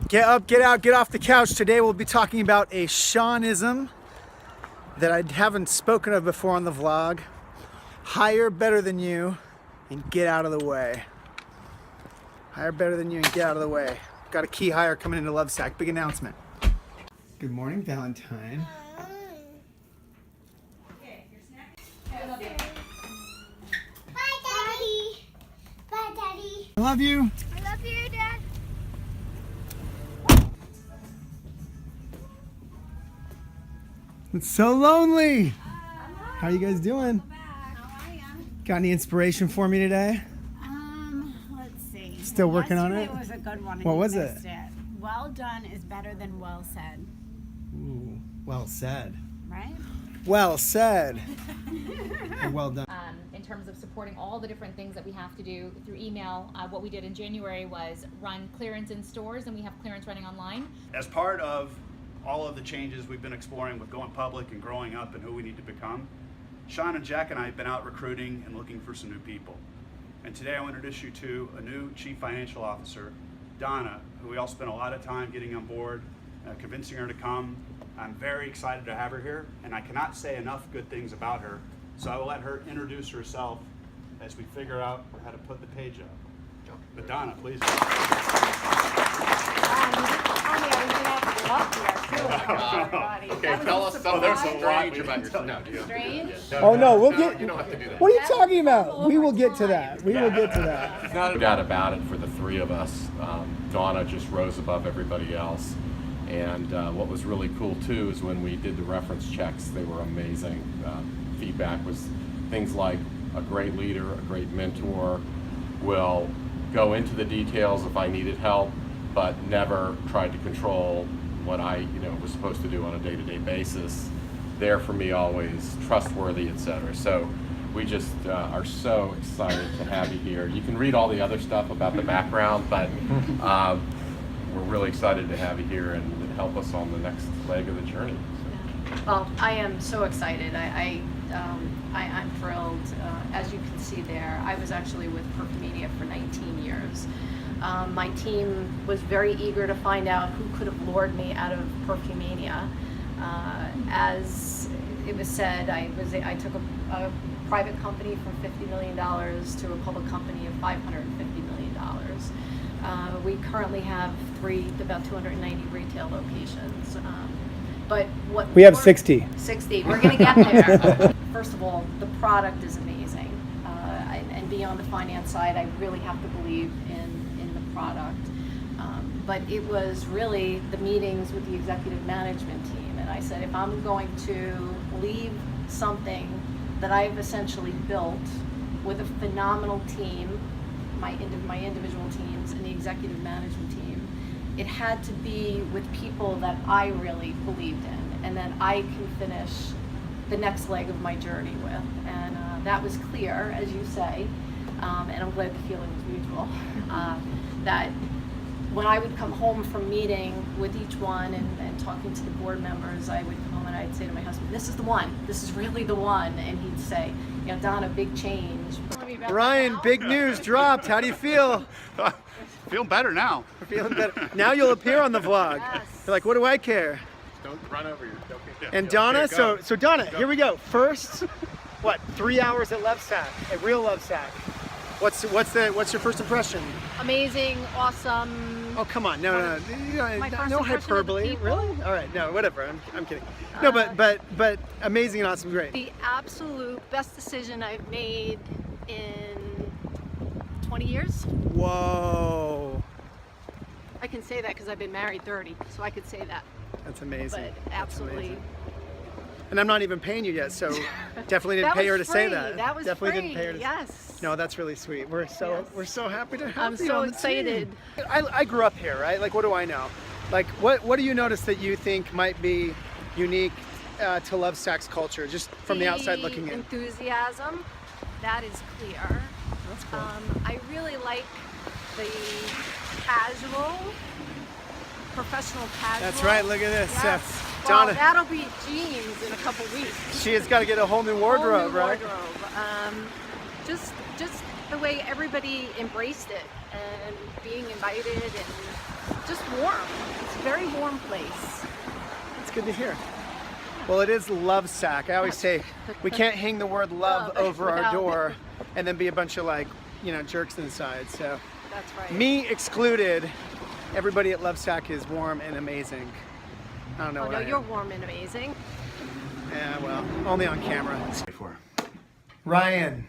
Get up, get out, get off the couch. Today we'll be talking about a Shawnism that I haven't spoken of before on the vlog. Hire better than you and get out of the way. Hire better than you and get out of the way. Got a key hire coming into LOVESAC. Big announcement. Good morning, Valentine. I love you. Bye, Daddy. Bye, Daddy. I love you. I love you, Dad. It's so lonely. How are you guys doing? How are you? Got any inspiration for me today? Let's see. Still working on it? Yesterday was a good one. and What you was missed it? Well done is better than well said, Ooh, well said. right? Well said. And well done. In terms of supporting all the different things that we have to do through email. What we did in January was run clearance in stores, and we have clearance running online. As part of all of the changes we've been exploring with going public and growing up and who we need to become, Shawn and Jack and I have been out recruiting and looking for some new people. And today I want to introduce you to a new Chief Financial Officer, Donna, who we all spent a lot of time getting on board, convincing her to come. I'm very excited to have her here, and I cannot say enough good things about her, so I will let her introduce herself as we figure out how to put the page up. But Donna, please. Okay, tell us something strange about yourself. No, you don't Strange? Oh no, we'll get. You don't have to do that. What are you talking about? We will get to that. We will get to that. No doubt about it for the three of us. Donna just rose above everybody else. And what was really cool too is when we did the reference checks, they were amazing. Feedback was things like a great leader, a great mentor, will go into the details if I needed help, but never tried to control what I was supposed to do on a day-to-day basis. There for me always, trustworthy, etc. So we just are so excited to have you here. You can read all the other stuff about the background, but we're really excited to have you here and help us on the next leg of the journey. Well, I am so excited. I'm thrilled. As you can see there, I was actually with Perfumania for 19 years. My team was very eager to find out who could have lured me out of Perfumania. As it was said, I took a private company from $50 million to a public company of $550 million. We currently have about 290 retail locations. But what We have 60. 60. We're going to get there. First of all, the product is amazing. And beyond the finance side, I really have to believe in the product. But it was really the meetings with the executive management team. And I said, if I'm going to leave something that I've essentially built with a phenomenal team, my individual teams and the executive management team, it had to be with people that I really believed in and that I can finish the next leg of my journey with. And that was clear, as you say, and I'm glad the feeling was mutual, that when I would come home from meeting with each one and talking to the board members, I would come home and I'd say to my husband, this is the one, this is really the one. And he'd say, Donna, big change. Ryan, big news dropped. How do you feel? Feeling better now. Feeling better. Now you'll appear on the vlog. Yes. You're like, what do I care? Don't run over your And Donna, so Donna, here we go. First, 3 hours at LOVESAC, at real LOVESAC. What's your first impression? Amazing, awesome. Oh, come on, no, My first no impression of the hyperbole. people? Really? All right, no, whatever. I'm kidding. No, but amazing and awesome, great. The absolute best decision I've made in 20 years. Whoa, I can say that because I've been married 30, so I could say that. that's amazing. But That's absolutely. amazing. And I'm not even paying you yet, so definitely didn't That pay her was to say free. that. That was definitely free. didn't pay her to. Yes. No, that's really sweet. We're so happy to have I'm you so on the excited. team. I grew up here, right? Like, what do I know? Like, what do you notice that you think might be unique to LOVESAC's culture, just from the outside looking in? Enthusiasm, that is clear. That's cool. I really like the casual, professional casual. That's right. Look at this. Yes. Donna, Well, that'll be jeans in a couple weeks. she has got to get a whole new wardrobe, Whole new right? wardrobe. Just the way everybody embraced it and being invited and just warm. It's a very warm place. It's good to hear. Well, it is LOVESAC. I always say we can't hang the word love over our without- door and then be a bunch of like, you know, jerks inside. So That's right. me excluded, everybody at LOVESAC is warm and amazing. I don't know Oh what no, I am. you're warm and amazing. Yeah, well, only on camera. For Ryan.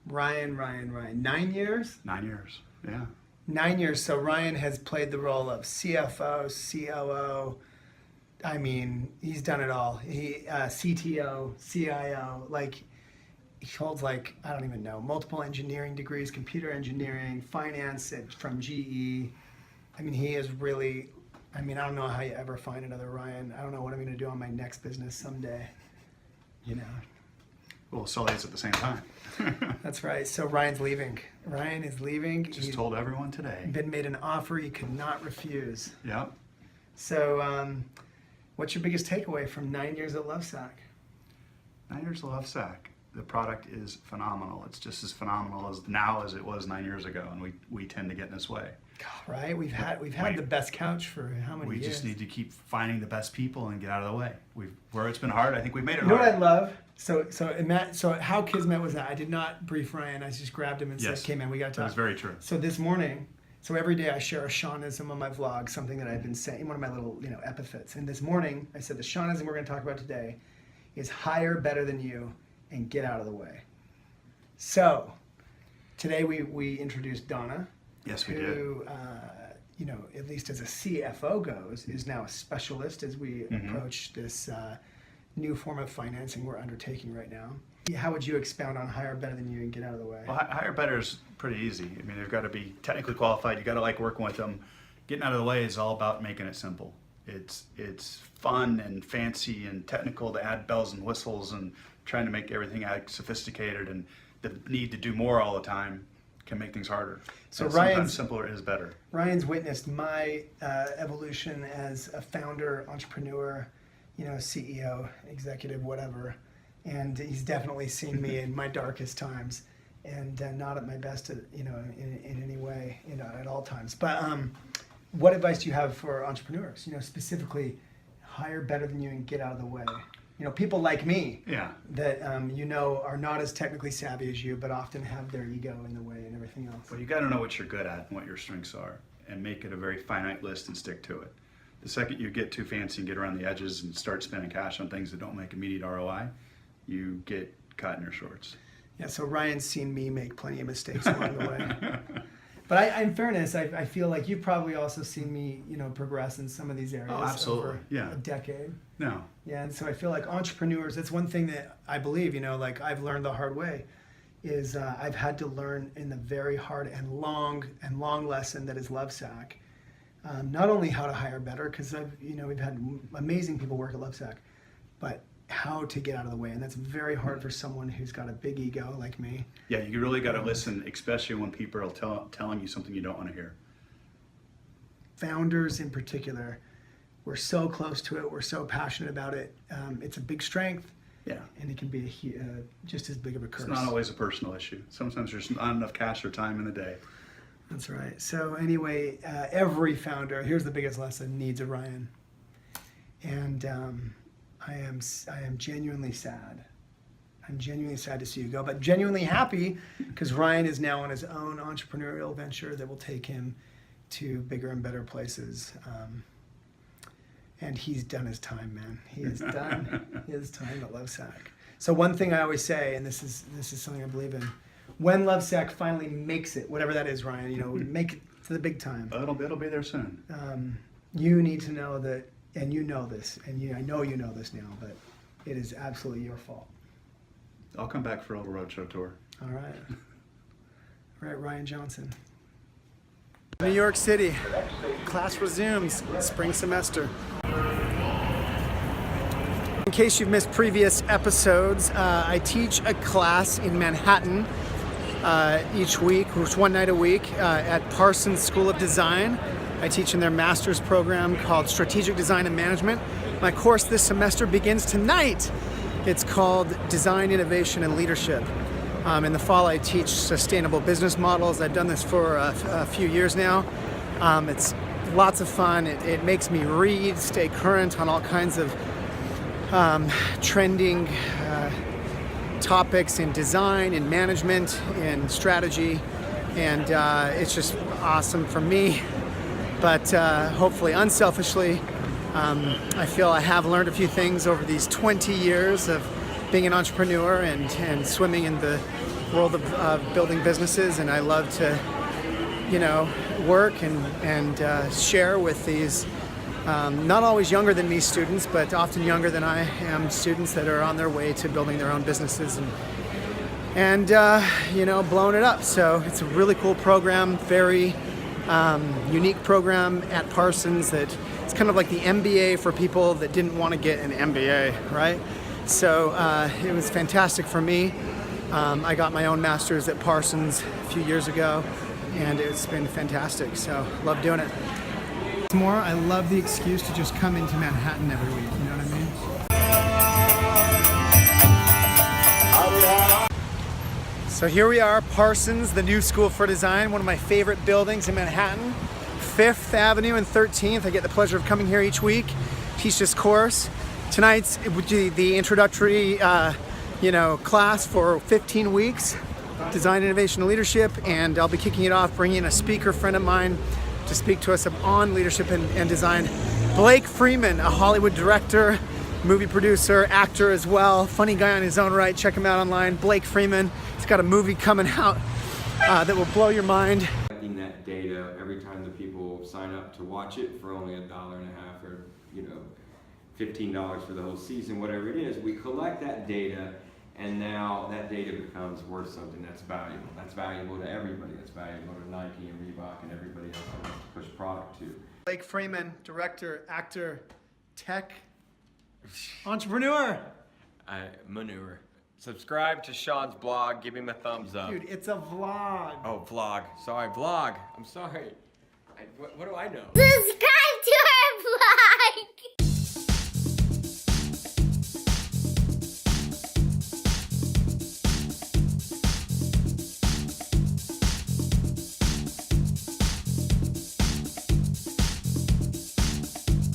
9 years? 9 years. Yeah. 9 years. So Ryan has played the role of CFO, COO. I mean, he's done it all. He CTO, CIO. Like, he holds like, I don't even know, multiple engineering degrees, computer engineering, finance from GE. I mean, he is really. I mean, I don't know how you ever find another Ryan. I don't know what I'm going to do on my next business someday. You know. We'll sell these at the same time. That's right. So Ryan's leaving. Ryan is leaving. Just He's told everyone today. been made an offer he could not refuse. Yep. So, what's your biggest takeaway from 9 years at LOVESAC? 9 years of LOVESAC. The product is phenomenal. It's just as phenomenal as now as it was 9 years ago, and we tend to get in this way. Right? We've had the best couch for how many We years? just need to keep finding the best people and get out of the way. Where it's been hard, I think we've made it You know what I hard. love? So how kismet was that? I did not brief Ryan. I just grabbed him and Yes. said, "Okay, man, we got to That talk." was very true. So this morning, so every day I share a Shawnism on my vlog, something that I've been saying, one of my little, you know, epithets. And this morning I said the Shawnism we're going to talk about today is hire better than you and get out of the way. So today we introduced Donna, Yes, we did. who, you know, at least as a CFO goes, is now a specialist as we approach this new form of financing we're undertaking right now. How would you expound on hire better than you and get out of the way? Well, hire better is pretty easy. I mean, they've got to be technically qualified. You got to like working with them. Getting out of the way is all about making it simple. It's fun and fancy and technical to add bells and whistles and trying to make everything act sophisticated, and the need to do more all the time can make things harder. So And Ryan's- sometimes simpler is better. Ryan's witnessed my evolution as a founder, entrepreneur, you know, CEO, executive, whatever. And he's definitely seen me in my darkest times, and not at my best, you know, in any way, you know, at all times. But what advice do you have for entrepreneurs? You know, specifically, hire better than you and get out of the way. You know, people like me Yeah. that you know are not as technically savvy as you, but often have their ego in the way and everything else. Well, you got to know what you're good at and what your strengths are, and make it a very finite list and stick to it. The second you get too fancy and get around the edges and start spending cash on things that don't make immediate ROI, you get caught in your shorts. Yeah, so Ryan's seen me make plenty of mistakes along the way. But in fairness, I feel like you've probably also seen me, you know, progress in some of these areas Oh, absolutely. over Yeah. a decade. No. Yeah, and so I feel like entrepreneurs, that's one thing that I believe, you know, like I've learned the hard way, is I've had to learn in the very hard and long lesson that is LOVESAC. Not only how to hire better, because we've had amazing people work at LOVESAC, but how to get out of the way, and that's very hard for someone who's got a big ego like me. Yeah, you really got to listen, especially when people are telling you something you don't want to hear. Founders in particular, we're so close to it, we're so passionate about it. It's a big strength, Yeah. and it can be just as big of a curse. It's not always a personal issue. Sometimes there's not enough cash or time in the day. That's right. So anyway, every founder, here's the biggest lesson, needs a Ryan. And I am genuinely sad. I'm genuinely sad to see you go, but genuinely happy because Ryan is now on his own entrepreneurial venture that will take him to bigger and better places. And he's done his time, man. He has done his time at LOVESAC. So one thing I always say, and this is something I believe in, when LOVESAC finally makes it, whatever that is, Ryan, you know, make it to the big time. It'll be there soon. You need to know that, and you know this, and I know you know this now, but it is absolutely your fault. I'll come back for a little roadshow tour. All right. All right, Ryan Johnson. New York City. Class resumes, spring semester. In case you've missed previous episodes, I teach a class in Manhattan each week, which one night a week, at Parsons School of Design. I teach in their master's program called Strategic Design and Management. My course this semester begins tonight. It's called Design, Innovation, and Leadership. In the fall, I teach sustainable business models. I've done this for a few years now. It's lots of fun. It makes me read, stay current on all kinds of trending topics in design, in management, in strategy, and it's just awesome for me. But hopefully, unselfishly, I feel I have learned a few things over these 20 years of being an entrepreneur and swimming in the world of building businesses, and I love to, you know, work and share with these not always younger than me students, but often younger than I am students that are on their way to building their own businesses and you know, blowing it up. So it's a really cool program, very unique program at Parsons. That it's kind of like the MBA for people that didn't want to get an MBA, right? So it was fantastic for me. I got my own master's at Parsons a few years ago, and it's been fantastic. So love doing it. More, I love the excuse to just come into Manhattan every week, you know what I mean? So here we are, Parsons, the new school for design, one of my favorite buildings in Manhattan, 5th Avenue and 13th. I get the pleasure of coming here each week, teach this course. Tonight's the introductory you know, class for 15 weeks, Design, Innovation, and Leadership, and I'll be kicking it off, bringing in a speaker friend of mine to speak to us on leadership and design. Blake Freeman, a Hollywood director, movie producer, actor as well, funny guy on his own right. Check him out online, Blake Freeman. He's got a movie coming out that will blow your mind. Collecting that data every time the people sign up to watch it for only $1.50 or, you know, $15 for the whole season, whatever it is, we collect that data, and now that data becomes worth something that's valuable. That's valuable to everybody. That's valuable to Nike and Reebok and everybody else that wants to push product to. Blake Freeman, director, actor, tech, entrepreneur. Manure. Subscribe to Shawn's blog. Give him a thumbs up. Dude, it's a vlog. Oh, vlog. Sorry, vlog. I'm sorry. What do I know? Subscribe to our vlog.